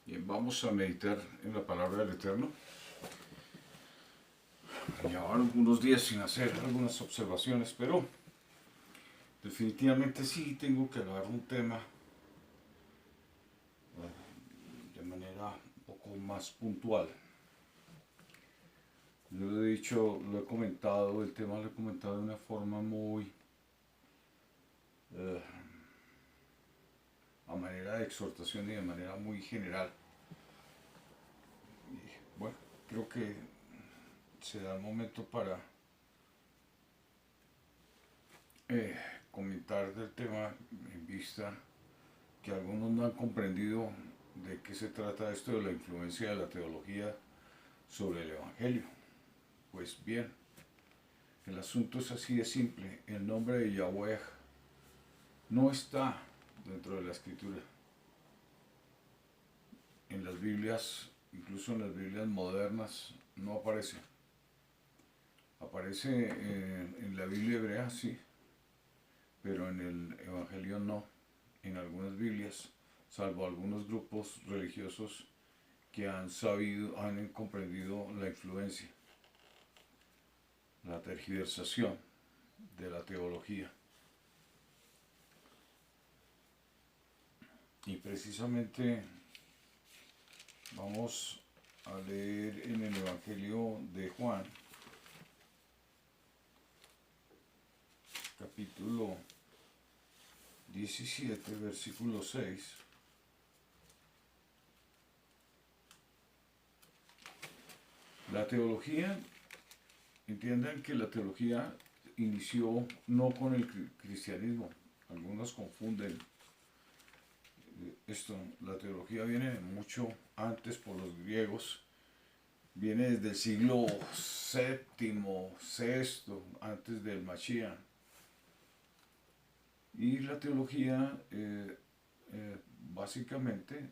Bien, vamos a meditar en la palabra del Eterno. Llevaba algunos días sin hacer algunas observaciones, pero definitivamente sí tengo que hablar un tema de manera un poco más puntual. Yo lo he dicho, lo he comentado, el tema lo he comentado de una forma muy eh, a manera de exhortación y de manera muy general. Y bueno, creo que se da el momento para eh, comentar del tema en vista que algunos no han comprendido de qué se trata esto de la influencia de la teología sobre el Evangelio. Pues bien, el asunto es así de simple. El nombre de Yahweh no está dentro de la escritura. En las Biblias, incluso en las Biblias modernas, no aparece. Aparece en la Biblia hebrea, sí, pero en el Evangelio no. En algunas Biblias, salvo algunos grupos religiosos que han sabido, han comprendido la influencia, la tergiversación de la teología. Y precisamente vamos a leer en el Evangelio de Juan, capítulo 17, versículo 6. La teología, entiendan que la teología inició no con el cristianismo. Algunos confunden esto. La teología viene mucho antes por los griegos. Viene desde el siglo séptimo, sexto, antes del Mashiach. Y la teología básicamente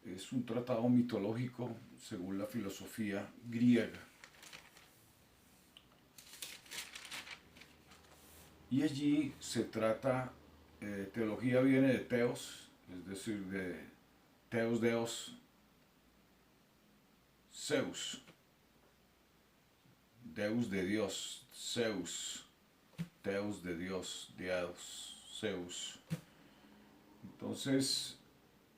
es un tratado mitológico según la filosofía griega. Y allí se trata, teología viene de teos, es decir, de teos deos, Zeus, deus de Dios, Zeus, teos de Dios, Dios, Zeus. Entonces,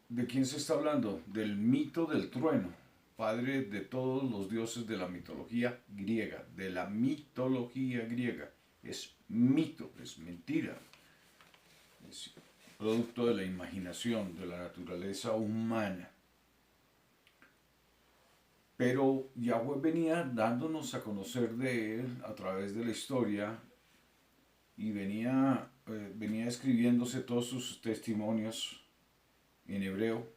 ¿de quién se está hablando? Del mito del trueno, padre de todos los dioses de la mitología griega, de la mitología griega. Es mito, es mentira, es producto de la imaginación, de la naturaleza humana. Pero Yahweh venía dándonos a conocer de él a través de la historia y venía escribiéndose todos sus testimonios en hebreo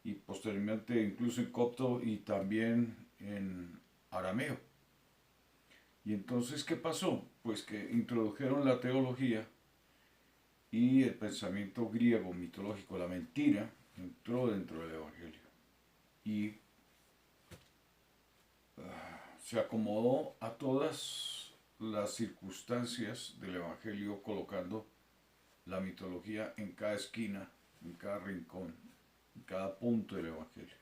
y posteriormente incluso en copto y también en arameo. Y entonces, ¿qué pasó? Pues que introdujeron la teología y el pensamiento griego mitológico, la mentira, entró dentro del Evangelio. Y se acomodó a todas las circunstancias del Evangelio colocando la mitología en cada esquina, en cada rincón, en cada punto del Evangelio.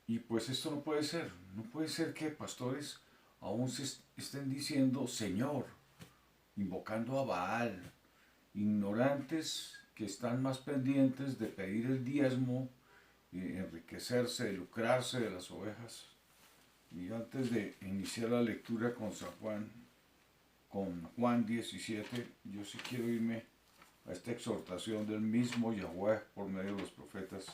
Y pues esto no puede ser que pastores aún se estén diciendo Señor, invocando a Baal, ignorantes que están más pendientes de pedir el diezmo, enriquecerse, de lucrarse de las ovejas. Y antes de iniciar la lectura con San Juan, con Juan 17, yo sí quiero irme a esta exhortación del mismo Yahweh por medio de los profetas.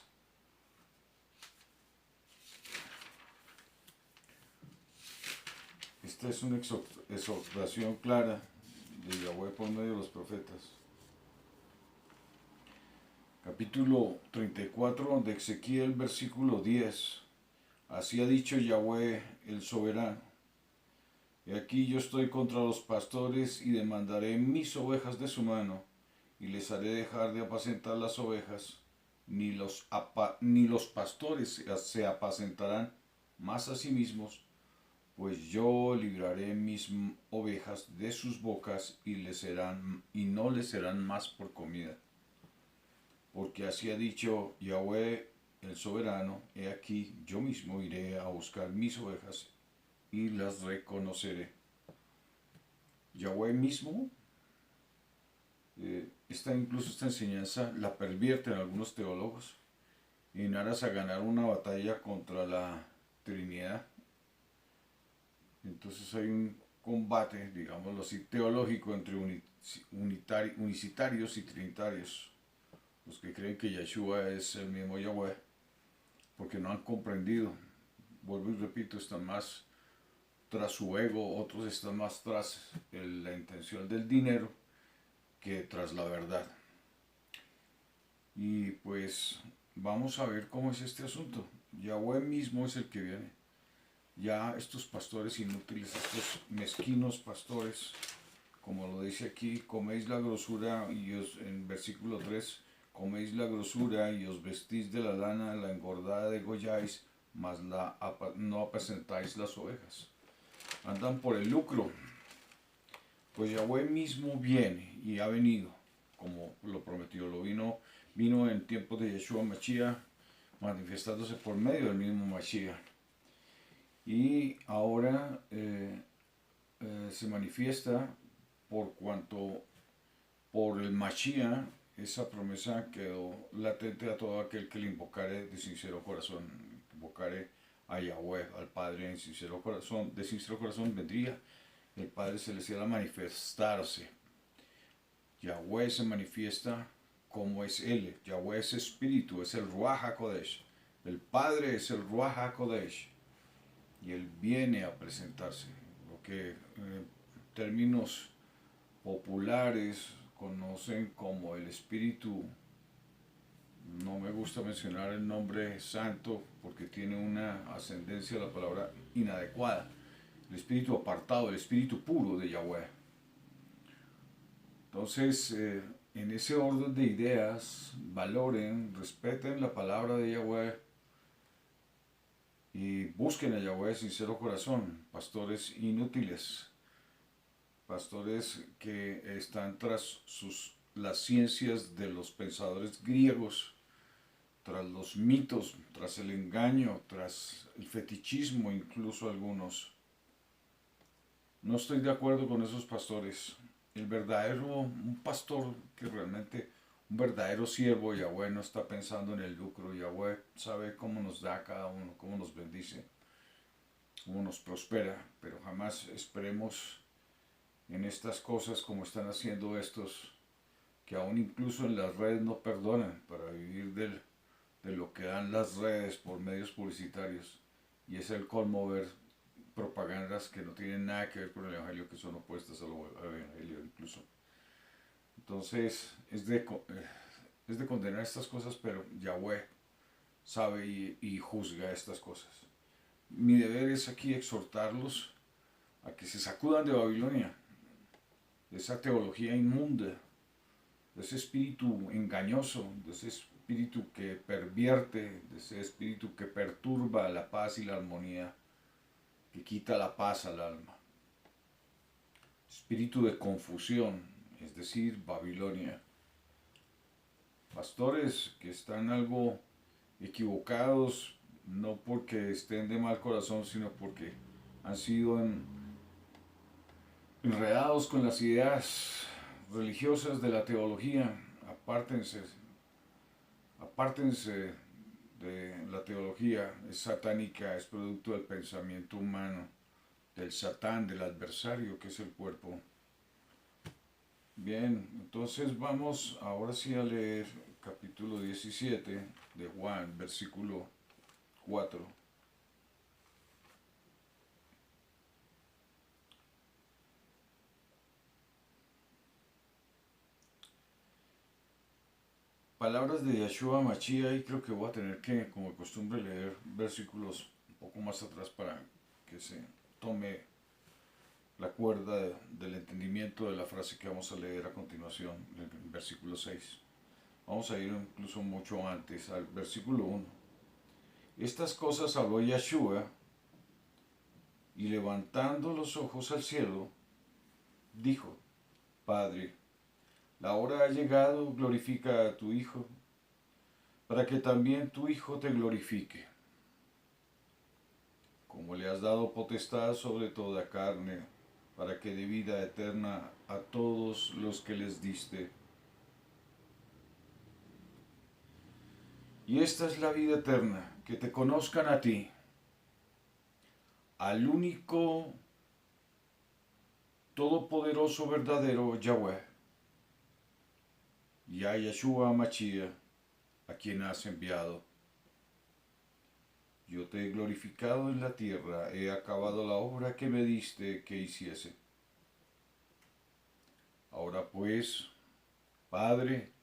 Esta es una exhortación clara de Yahweh por medio de los profetas. Capítulo 34 de Ezequiel, versículo 10. Así ha dicho Yahweh el soberano. He aquí yo estoy contra los pastores y demandaré mis ovejas de su mano, y les haré dejar de apacentar las ovejas, ni los pastores se apacentarán más a sí mismos, pues yo libraré mis ovejas de sus bocas y no les serán más por comida. porque así ha dicho Yahweh el soberano, he aquí, yo mismo iré a buscar mis ovejas y las reconoceré. Yahweh mismo, incluso esta enseñanza la pervierten algunos teólogos en aras a ganar una batalla contra la Trinidad. Entonces hay un combate, digámoslo así, teológico entre unicitarios y trinitarios, los que creen que Yeshua es el mismo Yahweh, porque no han comprendido. Vuelvo y repito, están más tras su ego, otros están más tras la intención del dinero que tras la verdad. Y pues vamos a ver cómo es este asunto. Yahweh mismo es el que viene. Ya estos pastores inútiles, estos mezquinos pastores, como lo dice aquí, coméis la grosura y os, en versículo 3, coméis la grosura y os vestís de la lana, la engordada degolláis, mas no apacentáis las ovejas. Andan por el lucro. Pues Yahweh mismo viene y ha venido, como lo prometió, vino en tiempos de Yeshua Mashiach, manifestándose por medio del mismo Mashiach. Y ahora se manifiesta por cuanto por el Mashiach esa promesa quedó latente a todo aquel que le invocare de sincero corazón, invocare a Yahweh, al Padre en sincero corazón, de sincero corazón vendría el Padre Celestial a manifestarse. Yahweh se manifiesta como es Él. Yahweh es espíritu, es el Ruach HaKodesh. El Padre es el Ruach HaKodesh. Y Él viene a presentarse. Lo que en términos populares conocen como el Espíritu. No me gusta mencionar el nombre santo porque tiene una ascendencia a la palabra inadecuada. El espíritu apartado, el espíritu puro de Yahweh. Entonces, en ese orden de ideas, valoren, respeten la palabra de Yahweh y busquen a Yahweh de sincero corazón. Pastores inútiles, pastores que están tras las ciencias de los pensadores griegos, tras los mitos, tras el engaño, tras el fetichismo, incluso algunos. No estoy de acuerdo con esos pastores. Un pastor que realmente, un verdadero siervo de Yahweh no está pensando en el lucro. Yahweh sabe cómo nos da a cada uno, cómo nos bendice, cómo nos prospera, pero jamás esperemos en estas cosas como están haciendo estos, que aún incluso en las redes no perdonan para vivir de lo que dan las redes por medios publicitarios. Y es el colmo ver propagandas que no tienen nada que ver con el Evangelio, que son opuestas al Evangelio incluso. Entonces, es de condenar estas cosas, pero Yahweh sabe y juzga estas cosas. Mi deber es aquí exhortarlos a que se sacudan de Babilonia, de esa teología inmunda, de ese espíritu engañoso, de ese espíritu que pervierte, de ese espíritu que perturba la paz y la armonía, que quita la paz al alma. Espíritu de confusión, es decir, Babilonia. Pastores que están algo equivocados, no porque estén de mal corazón, sino porque han sido enredados con las ideas religiosas de la teología. Apártense de la teología, es satánica, es producto del pensamiento humano, del Satán, del adversario que es el cuerpo. Bien, entonces vamos ahora sí a leer capítulo 17 de Juan, versículo 4. Palabras de Yeshua Mashiach, y creo que voy a tener que, como de costumbre, leer versículos un poco más atrás para que se tome la cuerda del entendimiento de la frase que vamos a leer a continuación, el versículo 6. Vamos a ir incluso mucho antes, al versículo 1. Estas cosas habló Yeshua, y levantando los ojos al cielo, dijo: Padre, la hora ha llegado, glorifica a tu Hijo, para que también tu Hijo te glorifique, como le has dado potestad sobre toda carne, para que dé vida eterna a todos los que les diste. Y esta es la vida eterna, que te conozcan a ti, al único, todopoderoso, verdadero Yahweh, y a Yeshua Mashiach, a quien has enviado. Yo te he glorificado en la tierra, he acabado la obra que me diste que hiciese. Ahora pues, Padre,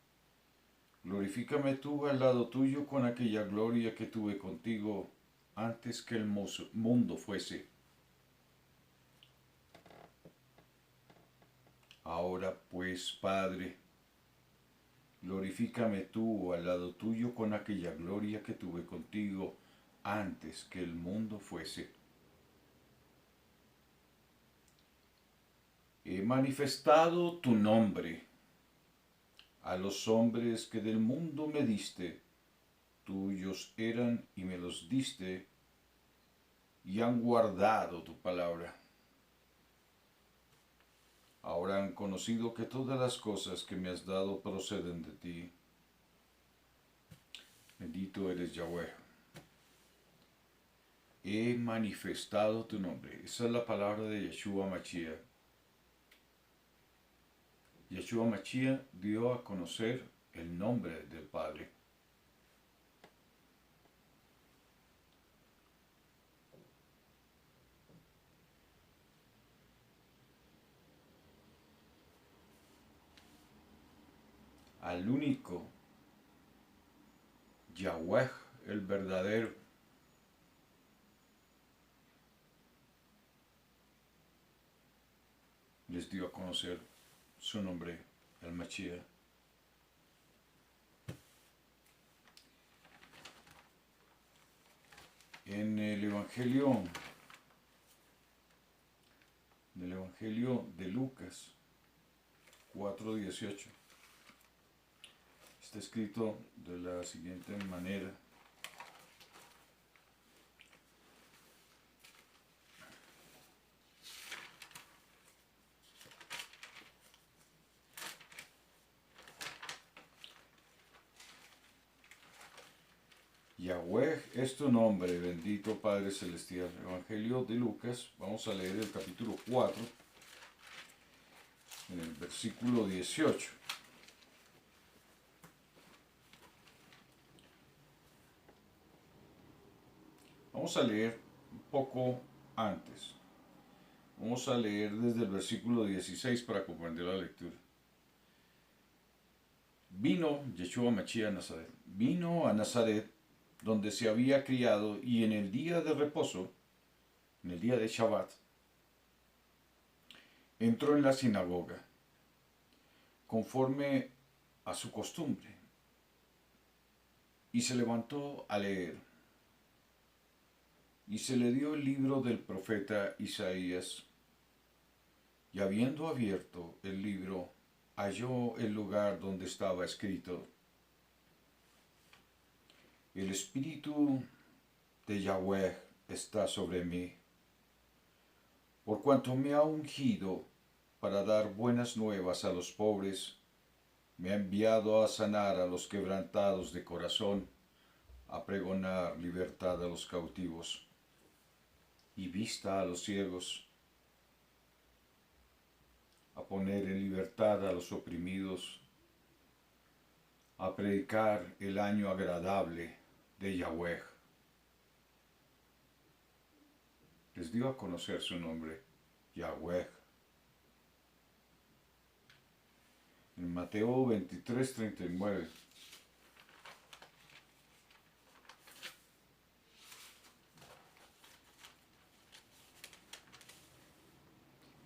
glorifícame tú al lado tuyo con aquella gloria que tuve contigo antes que el mundo fuese. Ahora pues, Padre, glorifícame tú al lado tuyo con aquella gloria que tuve contigo antes que el mundo fuese. He manifestado tu nombre a los hombres que del mundo me diste, tuyos eran y me los diste, y han guardado tu palabra. Ahora han conocido que todas las cosas que me has dado proceden de ti. Bendito eres Yahweh. He manifestado tu nombre. Esa es la palabra de Yeshua Mashiach. Yeshua Mashiach dio a conocer el nombre del Padre. Al único Yahweh, el verdadero. Les dio a conocer su nombre, el Mashiach. En el Evangelio de Lucas 4:18 está escrito de la siguiente manera. Yahweh es tu nombre, bendito Padre Celestial. Evangelio de Lucas, vamos a leer el capítulo 4, en el versículo 18. Vamos a leer un poco antes. Vamos a leer desde el versículo 16 para comprender la lectura. Vino Yeshua Mashiach a Nazaret. Vino a Nazaret, donde se había criado, y en el día de reposo, en el día de Shabbat, entró en la sinagoga, conforme a su costumbre, y se levantó a leer. Y se le dio el libro del profeta Isaías, y habiendo abierto el libro, halló el lugar donde estaba escrito: El Espíritu de Yahweh está sobre mí, por cuanto me ha ungido para dar buenas nuevas a los pobres, me ha enviado a sanar a los quebrantados de corazón, a pregonar libertad a los cautivos y vista a los ciegos, a poner en libertad a los oprimidos, a predicar el año agradable de Yahweh. Les dio a conocer su nombre, Yahweh. En Mateo 23:39.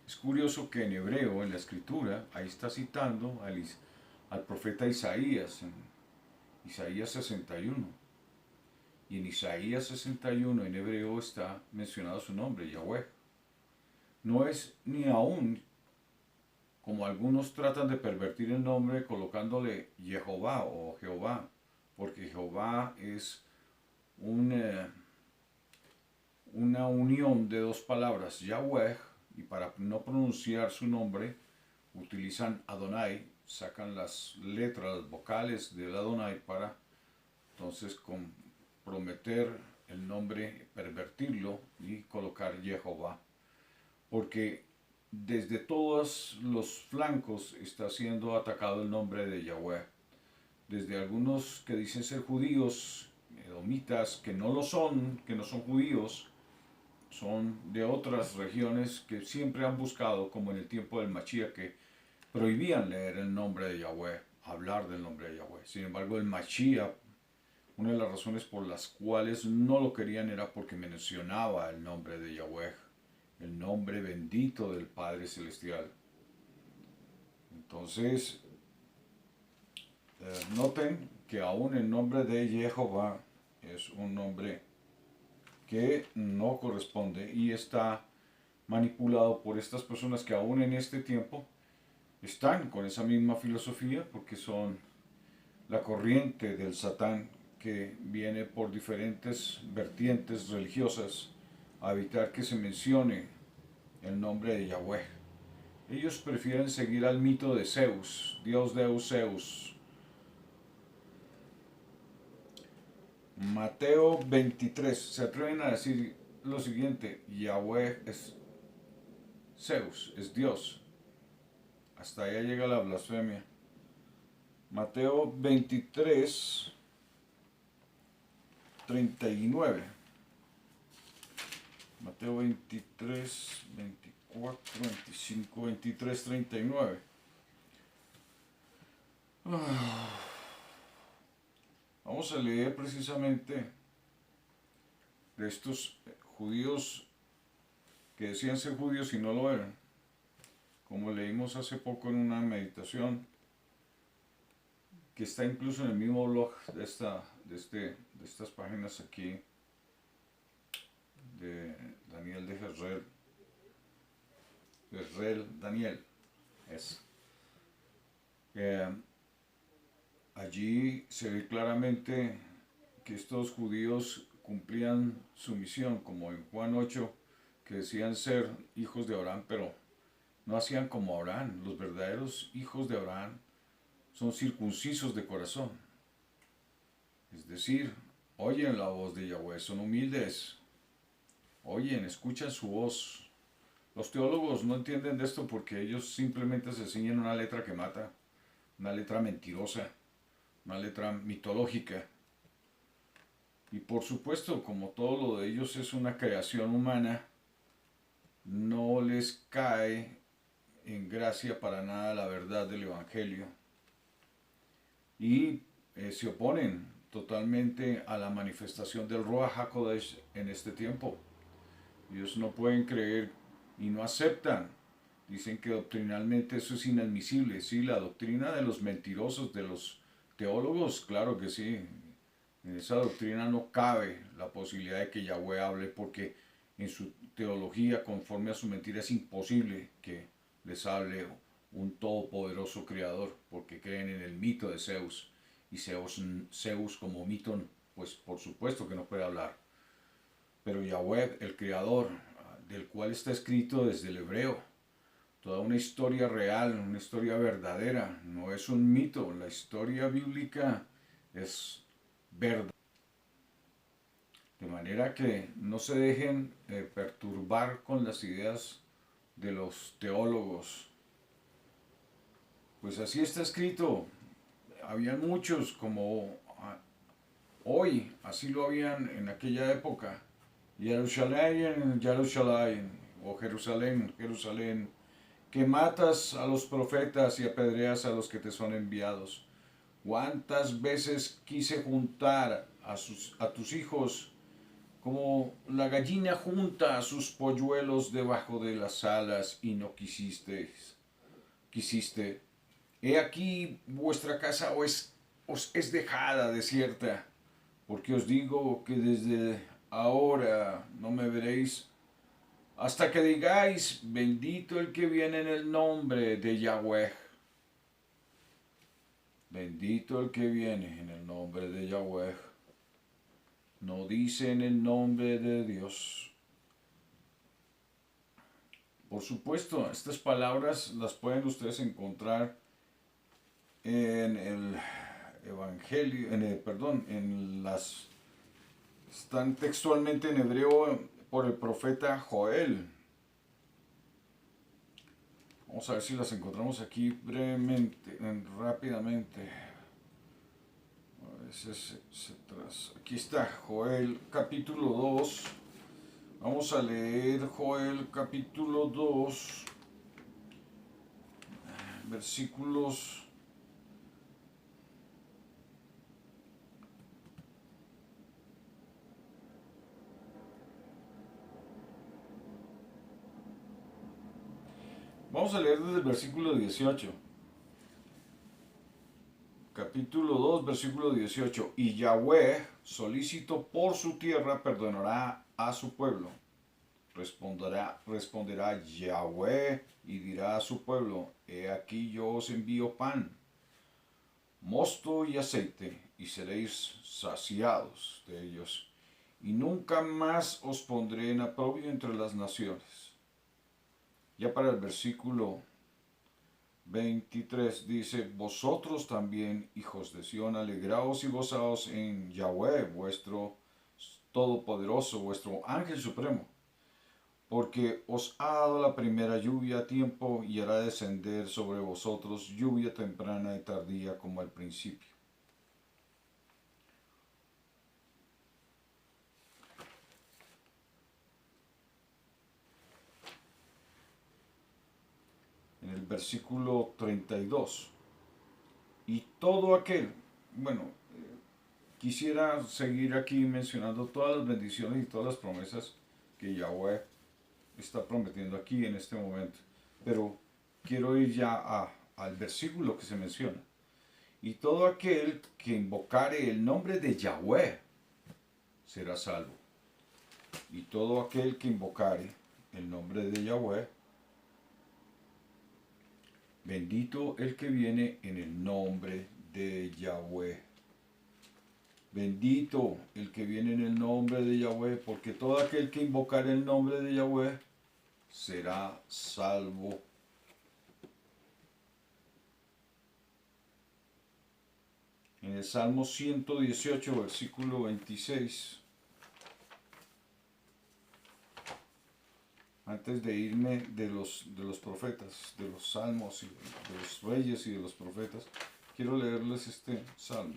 Es curioso que en hebreo, en la escritura, ahí está citando al profeta Isaías, en Isaías 61. Y en Isaías 61 en hebreo está mencionado su nombre, Yahweh. No es ni aún, como algunos tratan de pervertir el nombre colocándole Jehová o Jehová, porque Jehová es un, una unión de dos palabras, Yahweh, y para no pronunciar su nombre utilizan Adonai, sacan las letras, las vocales del Adonai para entonces comprometer el nombre, pervertirlo y colocar Jehová. Porque desde todos los flancos está siendo atacado el nombre de Yahweh. Desde algunos que dicen ser judíos, edomitas, que no lo son, que no son judíos, son de otras regiones que siempre han buscado, como en el tiempo del Mashiach, que prohibían leer el nombre de Yahweh, hablar del nombre de Yahweh. Sin embargo, el Mashiach, una de las razones por las cuales no lo querían era porque mencionaba el nombre de Yahweh, el nombre bendito del Padre Celestial. Entonces, noten que aún el nombre de Jehová es un nombre que no corresponde y está manipulado por estas personas que aún en este tiempo están con esa misma filosofía, porque son la corriente del Satán que viene por diferentes vertientes religiosas a evitar que se mencione el nombre de Yahweh. Ellos prefieren seguir al mito de Zeus, Dios Deus Zeus. Mateo 23, se atreven a decir lo siguiente: Yahweh es Zeus, es Dios. Hasta allá llega la blasfemia. Mateo 23, 39. Mateo 23, 24, 25, 23, 39. Vamos a leer precisamente de estos judíos que decían ser judíos y no lo eran. Como leímos hace poco en una meditación, que está incluso en el mismo blog de estas páginas aquí, de Daniel de Jezreel. Daniel es. Allí se ve claramente que estos judíos cumplían su misión, como en Juan 8, que decían ser hijos de Abraham, pero no hacían como Abraham. Los verdaderos hijos de Abraham son circuncisos de corazón. Es decir, oyen la voz de Yahweh, son humildes, oyen, escuchan su voz. Los teólogos no entienden de esto porque ellos simplemente se ciñen una letra que mata, una letra mentirosa, una letra mitológica. Y por supuesto, como todo lo de ellos es una creación humana, no les cae en gracia para nada la verdad del Evangelio. Y se oponen totalmente a la manifestación del Ruach HaKodesh en este tiempo. Ellos no pueden creer y no aceptan. Dicen que doctrinalmente eso es inadmisible. Sí, la doctrina de los mentirosos, de los teólogos, claro que sí. En esa doctrina no cabe la posibilidad de que Yahweh hable, porque en su teología, conforme a su mentira, es imposible que les hable un todopoderoso creador, porque creen en el mito de Zeus. Y Zeus como mito, pues por supuesto que no puede hablar. Pero Yahweh, el creador, del cual está escrito desde el hebreo, toda una historia real, una historia verdadera, no es un mito. La historia bíblica es verdad. De manera que no se dejen perturbar con las ideas de los teólogos. Pues así está escrito. Habían muchos, como hoy, así lo habían en aquella época. Jerusalén, Jerusalén, o Jerusalén, Jerusalén, que matas a los profetas y apedreas a los que te son enviados. ¿Cuántas veces quise juntar a tus hijos como la gallina junta a sus polluelos debajo de las alas y no quisiste? He aquí vuestra casa os es dejada desierta, porque os digo que desde ahora no me veréis hasta que digáis, bendito el que viene en el nombre de Yahweh. Bendito el que viene en el nombre de Yahweh, no dice en el nombre de Dios. Por supuesto, estas palabras las pueden ustedes encontrar en el Evangelio, están textualmente en hebreo por el profeta Joel. Vamos a ver si las encontramos aquí brevemente, rápidamente. A veces aquí está, Joel capítulo 2. Vamos a leer Joel capítulo 2, versículos. Vamos a leer desde el versículo 18. Capítulo 2, versículo 18. Y Yahweh, solícito por su tierra, perdonará a su pueblo. Responderá Yahweh y dirá a su pueblo: He aquí yo os envío pan, mosto y aceite, y seréis saciados de ellos. Y nunca más os pondré en aprobio entre las naciones. Ya para el versículo 23 dice: Vosotros también, hijos de Sión, alegraos y gozaos en Yahweh, vuestro todopoderoso, vuestro ángel supremo, porque os ha dado la primera lluvia a tiempo y hará descender sobre vosotros lluvia temprana y tardía como al principio. En el versículo 32. Y todo aquel, bueno, quisiera seguir aquí mencionando todas las bendiciones y todas las promesas que Yahweh está prometiendo aquí en este momento. Pero quiero ir ya al versículo que se menciona. Y todo aquel que invocare el nombre de Yahweh será salvo. Y todo aquel que invocare el nombre de Yahweh, bendito el que viene en el nombre de Yahweh. Bendito el que viene en el nombre de Yahweh, porque todo aquel que invocare el nombre de Yahweh será salvo. En el Salmo 118, versículo 26. Antes de irme de los profetas, de los salmos, y de los reyes y de los profetas, quiero leerles este salmo.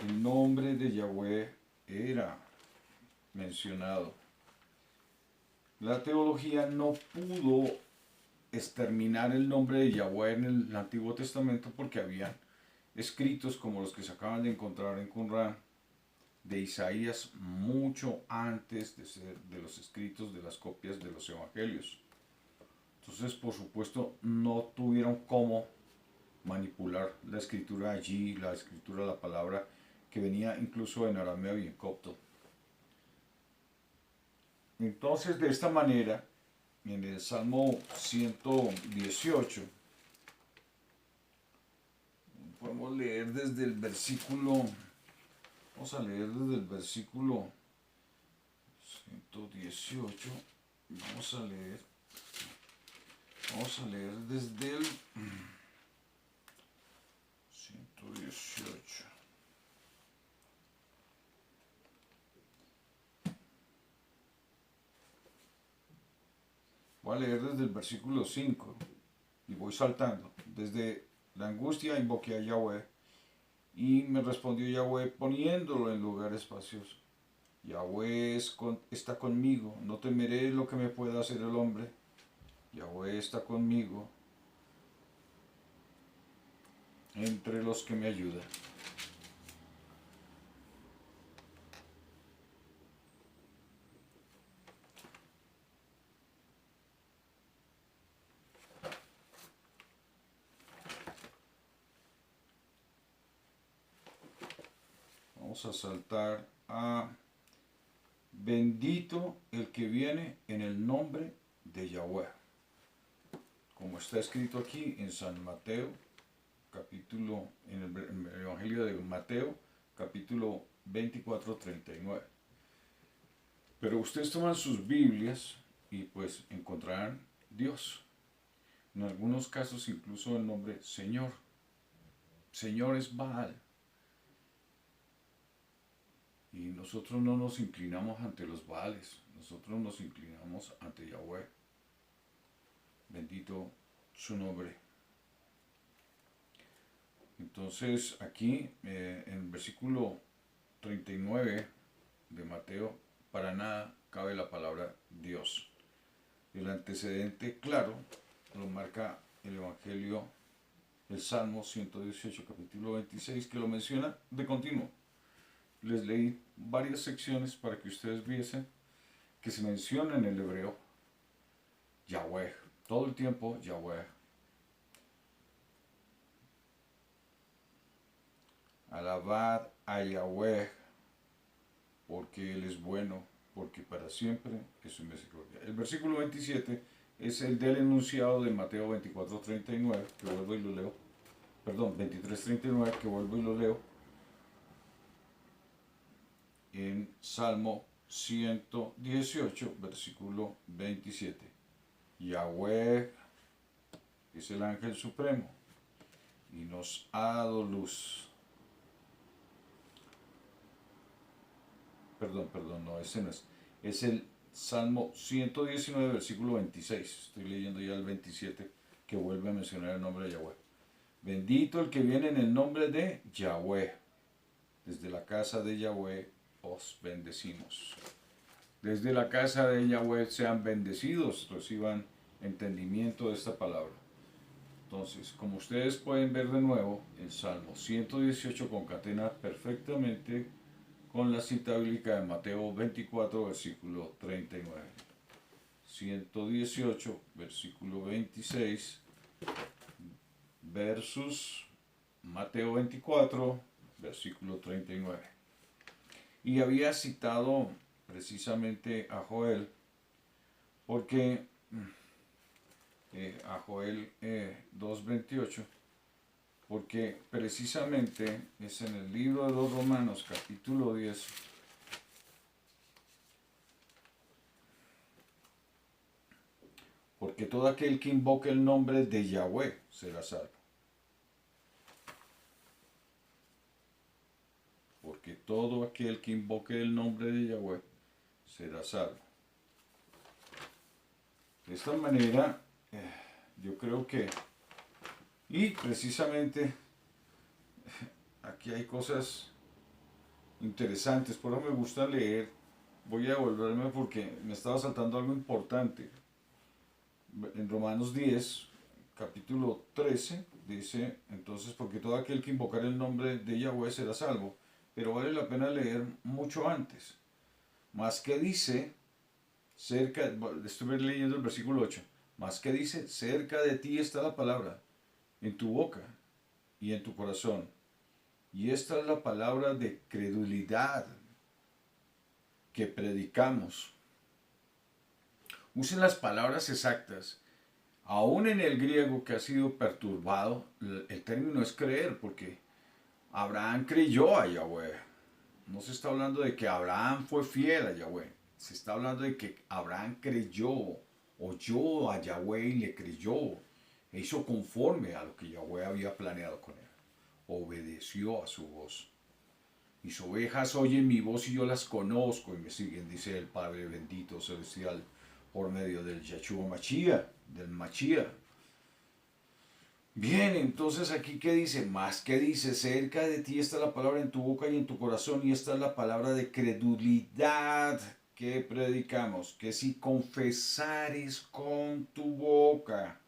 El nombre de Yahweh era mencionado. La teología no pudo exterminar el nombre de Yahweh en el Antiguo Testamento porque había escritos como los que se acaban de encontrar en Qumran de Isaías mucho antes de los escritos de las copias de los evangelios. Entonces, por supuesto, no tuvieron cómo manipular la escritura allí, la escritura, la palabra que venía incluso en arameo y en copto. Entonces, de esta manera, en el Salmo 118, podemos leer desde el versículo, vamos a leer desde el versículo 118, vamos a leer desde el 118. Voy a leer desde el versículo 5 y voy saltando. Desde la angustia invoqué a Yahweh y me respondió Yahweh poniéndolo en lugar espacioso. Yahweh está conmigo, no temeré lo que me pueda hacer el hombre. Yahweh está conmigo entre los que me ayudan. Vamos a saltar a bendito el que viene en el nombre de Yahweh. Como está escrito aquí en San Mateo, en el Evangelio de Mateo, capítulo 24:39. Pero ustedes toman sus Biblias y pues encontrarán Dios. En algunos casos incluso el nombre Señor. Señor es Baal. Y nosotros no nos inclinamos ante los Baales, nosotros nos inclinamos ante Yahweh. Bendito su nombre. Entonces aquí en el versículo 39 de Mateo, para nada cabe la palabra Dios. El antecedente claro lo marca el Evangelio, el Salmo 118, capítulo 26, que lo menciona de continuo. Les leí varias secciones para que ustedes viesen que se menciona en el hebreo Yahweh, todo el tiempo Yahweh. Alabad a Yahweh, porque Él es bueno, porque para siempre es su misericordia. El versículo 27 es el del enunciado de Mateo 24:39, que vuelvo y lo leo. Perdón, 23:39, que vuelvo y lo leo. En Salmo 118, versículo 27. Yahweh es el ángel supremo y nos ha dado luz. Perdón, no, ese no es. Es el Salmo 119, versículo 26. Estoy leyendo ya el 27, que vuelve a mencionar el nombre de Yahweh. Bendito el que viene en el nombre de Yahweh. Desde la casa de Yahweh os bendecimos. Desde la casa de Yahweh sean bendecidos, reciban entendimiento de esta palabra. Entonces, como ustedes pueden ver de nuevo, el Salmo 118 concatena perfectamente con la cita bíblica de Mateo 24, versículo 39. 118, versículo 26, versus Mateo 24, versículo 39. Y había citado precisamente a Joel, porque a Joel 2:28, porque precisamente es en el libro de los Romanos, capítulo 10, porque todo aquel que invoque el nombre de Yahweh será salvo. Porque todo aquel que invoque el nombre de Yahweh será salvo. De esta manera, yo creo que, y precisamente aquí hay cosas interesantes, por eso me gusta leer. Voy a devolverme porque me estaba saltando algo importante. En Romanos 10, capítulo 13, dice, entonces, porque todo aquel que invocar el nombre de Yahweh será salvo. Pero vale la pena leer mucho antes. Más que dice, estuve leyendo el versículo 8, más que dice, cerca de ti está la palabra, en tu boca y en tu corazón. Y esta es la palabra de credulidad que predicamos. Usen las palabras exactas. Aún en el griego que ha sido perturbado, el término es creer, porque Abraham creyó a Yahweh. No se está hablando de que Abraham fue fiel a Yahweh. Se está hablando de que Abraham creyó, oyó a Yahweh y le creyó. E hizo conforme a lo que Yahweh había planeado con él. Obedeció a su voz. Mis ovejas oyen mi voz y yo las conozco y me siguen, dice el Padre bendito celestial, por medio del Yahshua Mashiach, del Mashiach. Bien, entonces aquí ¿qué dice? Más que dice, cerca de ti está la palabra en tu boca y en tu corazón, y esta es la palabra de credulidad que predicamos, que si confesares con tu boca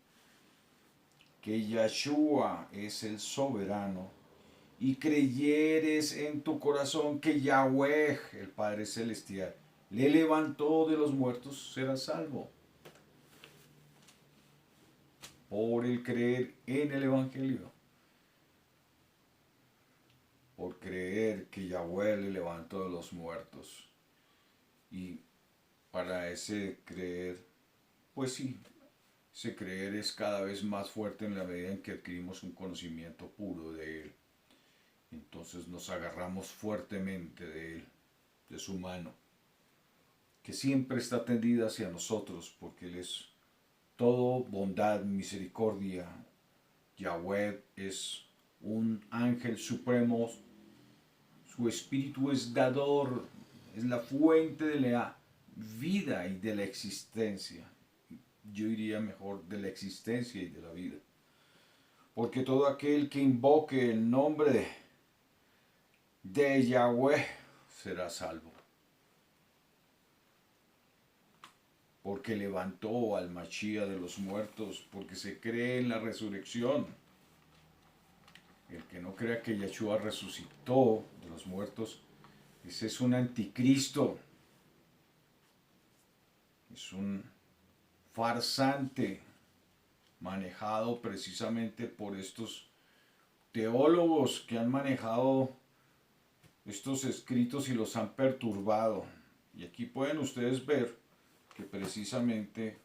que Yahshua es el soberano, y creyeres en tu corazón que Yahweh, el Padre Celestial, le levantó de los muertos, serás salvo. Por el creer en el Evangelio. Por creer que Yahweh le levantó de los muertos. Y para ese creer, pues sí, Ese creer es cada vez más fuerte en la medida en que adquirimos un conocimiento puro de Él. Entonces nos agarramos fuertemente de Él, de su mano, que siempre está tendida hacia nosotros, porque Él es todo bondad, misericordia. Yahweh es un ángel supremo, su espíritu es dador, es la fuente de la vida y de la existencia. Yo diría mejor de la existencia y de la vida. Porque todo aquel que invoque el nombre de Yahweh será salvo. Porque levantó al Mashiach de los muertos, porque se cree en la resurrección. El que no crea que Yeshua resucitó de los muertos, ese es un anticristo, es un farsante manejado precisamente por estos teólogos que han manejado estos escritos y los han perturbado. Y aquí pueden ustedes ver que precisamente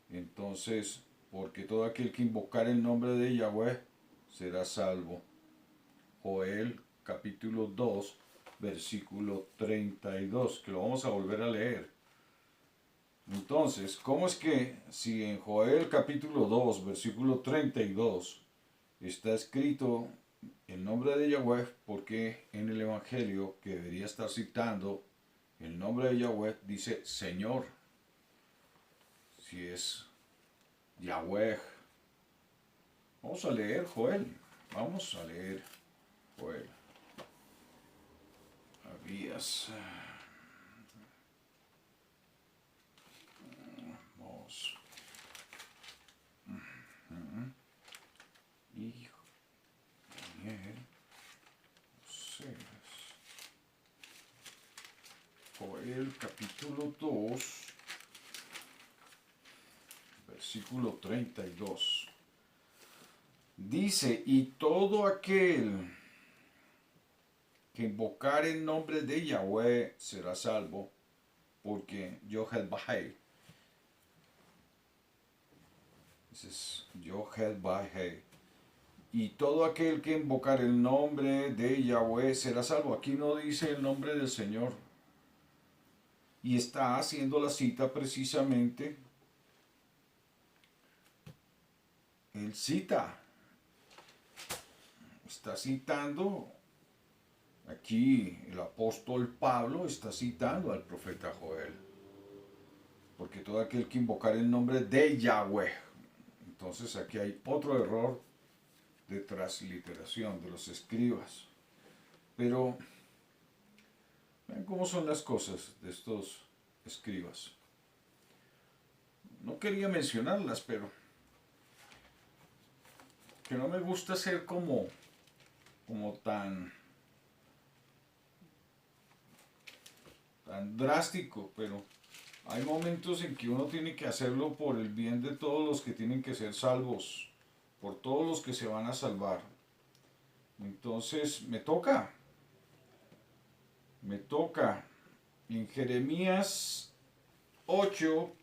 entonces, porque todo aquel que invocar el nombre de Yahweh será salvo. Joel capítulo 2, versículo 32, que lo vamos a volver a leer. Entonces, ¿cómo es que si en Joel capítulo 2, versículo 32 está escrito el nombre de Yahweh, porque en el Evangelio que debería estar citando el nombre de Yahweh dice Señor? Si es Yahweh. Vamos a leer Joel. Vamos a leer Joel. Abías. Vamos. Y Daniel. Joel capítulo 2, versículo 32. Dice, y todo aquel que invocar el nombre de Yahweh será salvo, porque Yohed Bahai. Ese es Yohed Bahai. Y todo aquel que invocar el nombre de Yahweh será salvo. Aquí no dice el nombre del Señor. Y está haciendo la cita precisamente. Él cita. Está citando. Aquí el apóstol Pablo está citando al profeta Joel. Porque todo aquel que invocar el nombre de Yahweh. Entonces aquí hay otro error de transliteración de los escribas. Pero vean cómo son las cosas de estos escribas. No quería mencionarlas, pero que no me gusta ser como tan drástico, pero hay momentos en que uno tiene que hacerlo por el bien de todos los que tienen que ser salvos, por todos los que se van a salvar. Entonces me toca en Jeremías 8,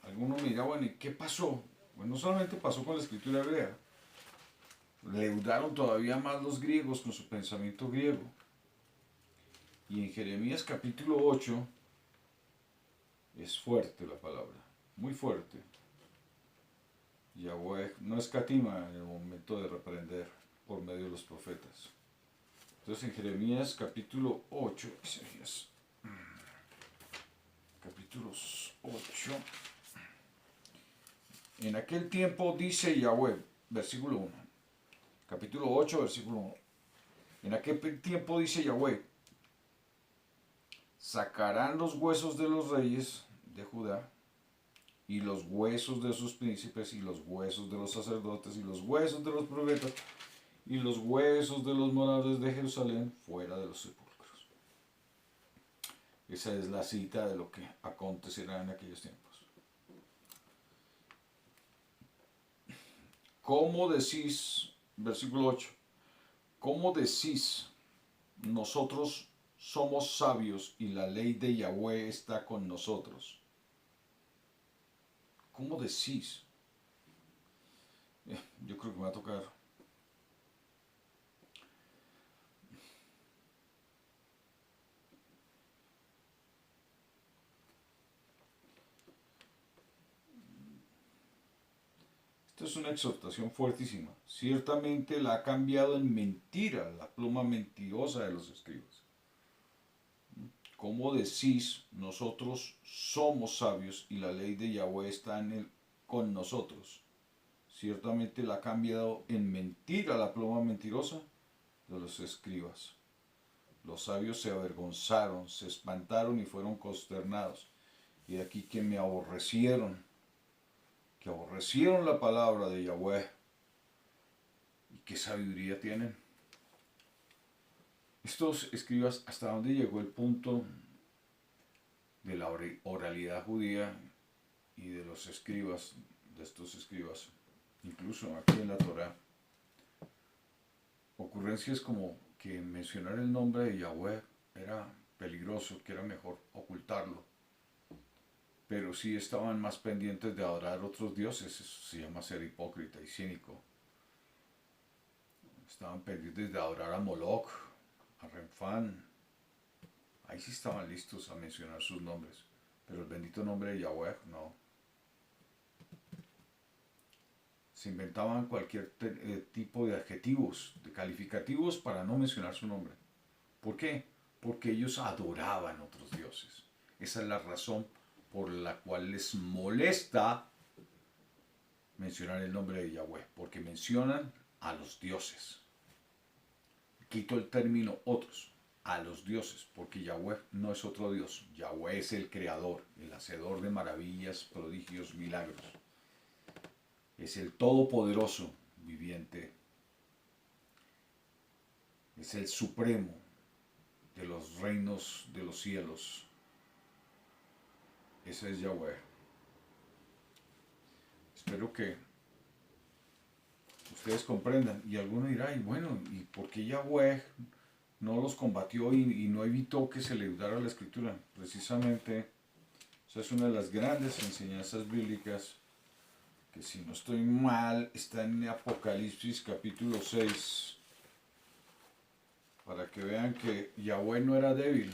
alguno me dirá, bueno, ¿y qué pasó? Bueno, no solamente pasó con la escritura hebrea, leudaron todavía más los griegos con su pensamiento griego. Y en Jeremías capítulo 8 es fuerte la palabra, muy fuerte. Yahweh no escatima en el momento de reprender por medio de los profetas. Entonces en Jeremías capítulo 8, capítulos 8, en aquel tiempo dice Yahweh, versículo 1, capítulo 8, versículo 1, en aquel tiempo dice Yahweh, sacarán los huesos de los reyes de Judá, y los huesos de sus príncipes, y los huesos de los sacerdotes, y los huesos de los profetas, y los huesos de los moradores de Jerusalén fuera de los sepulcros. Esa es la cita de lo que acontecerá en aquellos tiempos. ¿Cómo decís, versículo 8, cómo decís, nosotros somos sabios y la ley de Yahweh está con nosotros. ¿Cómo decís? Yo creo que me va a tocar. Esta es una exhortación fuertísima. Ciertamente la ha cambiado en mentira la pluma mentirosa de los escribas. ¿Cómo decís, nosotros somos sabios y la ley de Yahweh está con nosotros? Ciertamente la ha cambiado en mentira la pluma mentirosa de los escribas. Los sabios se avergonzaron, se espantaron y fueron consternados. Y de aquí que aborrecieron la palabra de Yahweh. ¿Y qué sabiduría tienen? Estos escribas, ¿hasta dónde llegó el punto de la oralidad judía y de los escribas, de estos escribas? Incluso aquí en la Torá. Ocurrencias como que mencionar el nombre de Yahweh era peligroso, que era mejor ocultarlo. Pero sí estaban más pendientes de adorar otros dioses, eso se llama ser hipócrita y cínico. Estaban pendientes de adorar a Moloch, a Renfán. Ahí sí estaban listos a mencionar sus nombres, pero el bendito nombre de Yahweh no. Se inventaban cualquier tipo de adjetivos, de calificativos para no mencionar su nombre. ¿Por qué? Porque ellos adoraban otros dioses. Esa es la razón por la cual les molesta mencionar el nombre de Yahweh, porque mencionan a los dioses. Quito el término otros, a los dioses, porque Yahweh no es otro dios. Yahweh es el creador, el hacedor de maravillas, prodigios, milagros. Es el todopoderoso viviente. Es el supremo de los reinos de los cielos. Ese es Yahweh. Espero que ustedes comprendan. Y alguno dirá, y bueno, ¿y por qué Yahweh no los combatió y no evitó que se le ayudara la escritura? Precisamente, esa es una de las grandes enseñanzas bíblicas, que si no estoy mal, está en Apocalipsis capítulo 6, para que vean que Yahweh no era débil.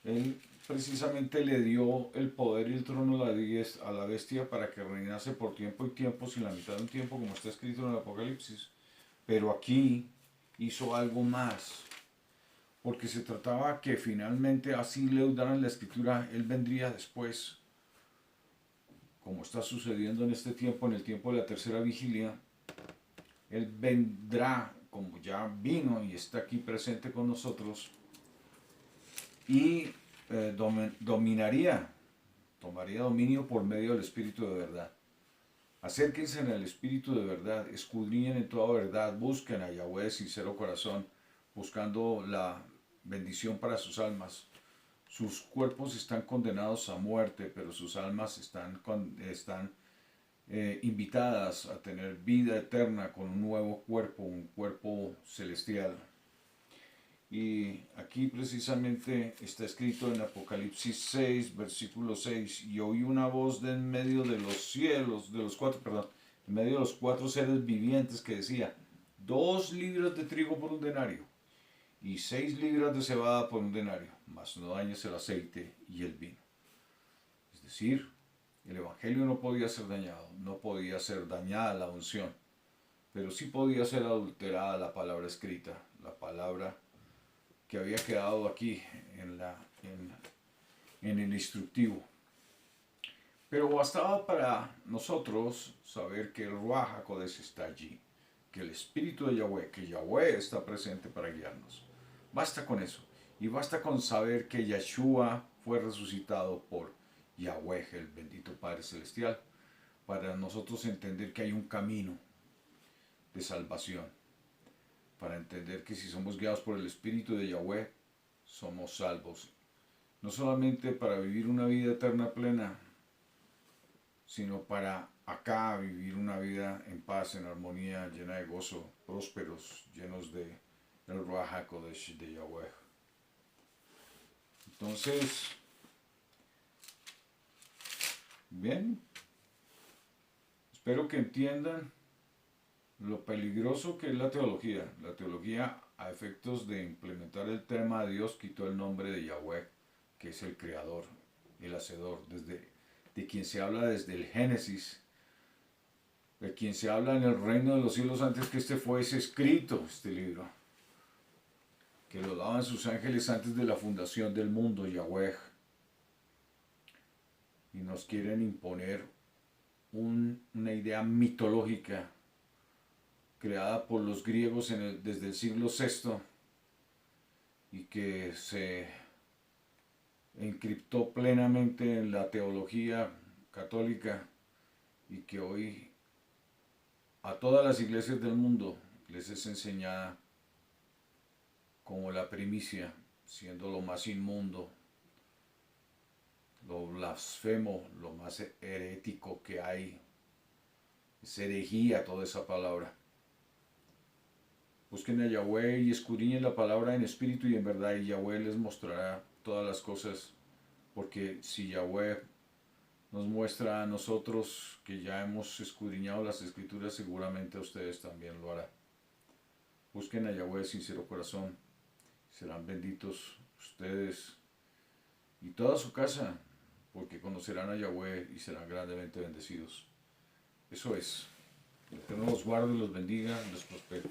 Él precisamente le dio el poder y el trono a la bestia para que reinase por tiempo y tiempo, sin la mitad de un tiempo, como está escrito en el Apocalipsis. Pero aquí hizo algo más, porque se trataba que finalmente así le daran la escritura, él vendría después, como está sucediendo en este tiempo, en el tiempo de la tercera vigilia. Él vendrá, como ya vino y está aquí presente con nosotros, y tomaría dominio por medio del Espíritu de verdad. Acérquense en el Espíritu de verdad, escudriñen en toda verdad, busquen a Yahweh de sincero corazón, buscando la bendición para sus almas. Sus cuerpos están condenados a muerte, pero sus almas están invitadas a tener vida eterna con un nuevo cuerpo, un cuerpo celestial. Y aquí precisamente está escrito en Apocalipsis 6, versículo 6, y oí una voz de en medio de los cielos, en medio de los cuatro seres vivientes que decía, 2 libras de trigo por un denario, y 6 libras de cebada por un denario, mas no dañes el aceite y el vino. Es decir, el Evangelio no podía ser dañado, no podía ser dañada la unción, pero sí podía ser adulterada la palabra escrita, la palabra que había quedado aquí en el instructivo. Pero bastaba para nosotros saber que el Ruach HaKodesh está allí, que el Espíritu de Yahweh, que Yahweh está presente para guiarnos. Basta con eso. Y basta con saber que Yeshua fue resucitado por Yahweh, el bendito Padre Celestial, para nosotros entender que hay un camino de salvación, para entender que si somos guiados por el Espíritu de Yahweh, somos salvos. No solamente para vivir una vida eterna plena, sino para acá vivir una vida en paz, en armonía, llena de gozo, prósperos, llenos de el Ruach HaKodesh de Yahweh. Entonces, bien, espero que entiendan lo peligroso que es la teología. La teología, a efectos de implementar el tema de Dios, quitó el nombre de Yahweh, que es el creador, el hacedor, de quien se habla desde el Génesis, de quien se habla en el reino de los cielos antes que este fuese escrito, este libro, que lo daban sus ángeles antes de la fundación del mundo, Yahweh. Y nos quieren imponer una idea mitológica creada por los griegos desde el siglo VI y que se encriptó plenamente en la teología católica y que hoy a todas las iglesias del mundo les es enseñada como la primicia, siendo lo más inmundo, lo blasfemo, lo más herético que hay. Es herejía toda esa palabra. Busquen a Yahweh y escudriñen la palabra en espíritu y en verdad, y Yahweh les mostrará todas las cosas, porque si Yahweh nos muestra a nosotros que ya hemos escudriñado las escrituras, seguramente a ustedes también lo hará. Busquen a Yahweh de sincero corazón, serán benditos ustedes y toda su casa, porque conocerán a Yahweh y serán grandemente bendecidos. Eso es. Que el Eterno los guarde, los bendiga y los prospere.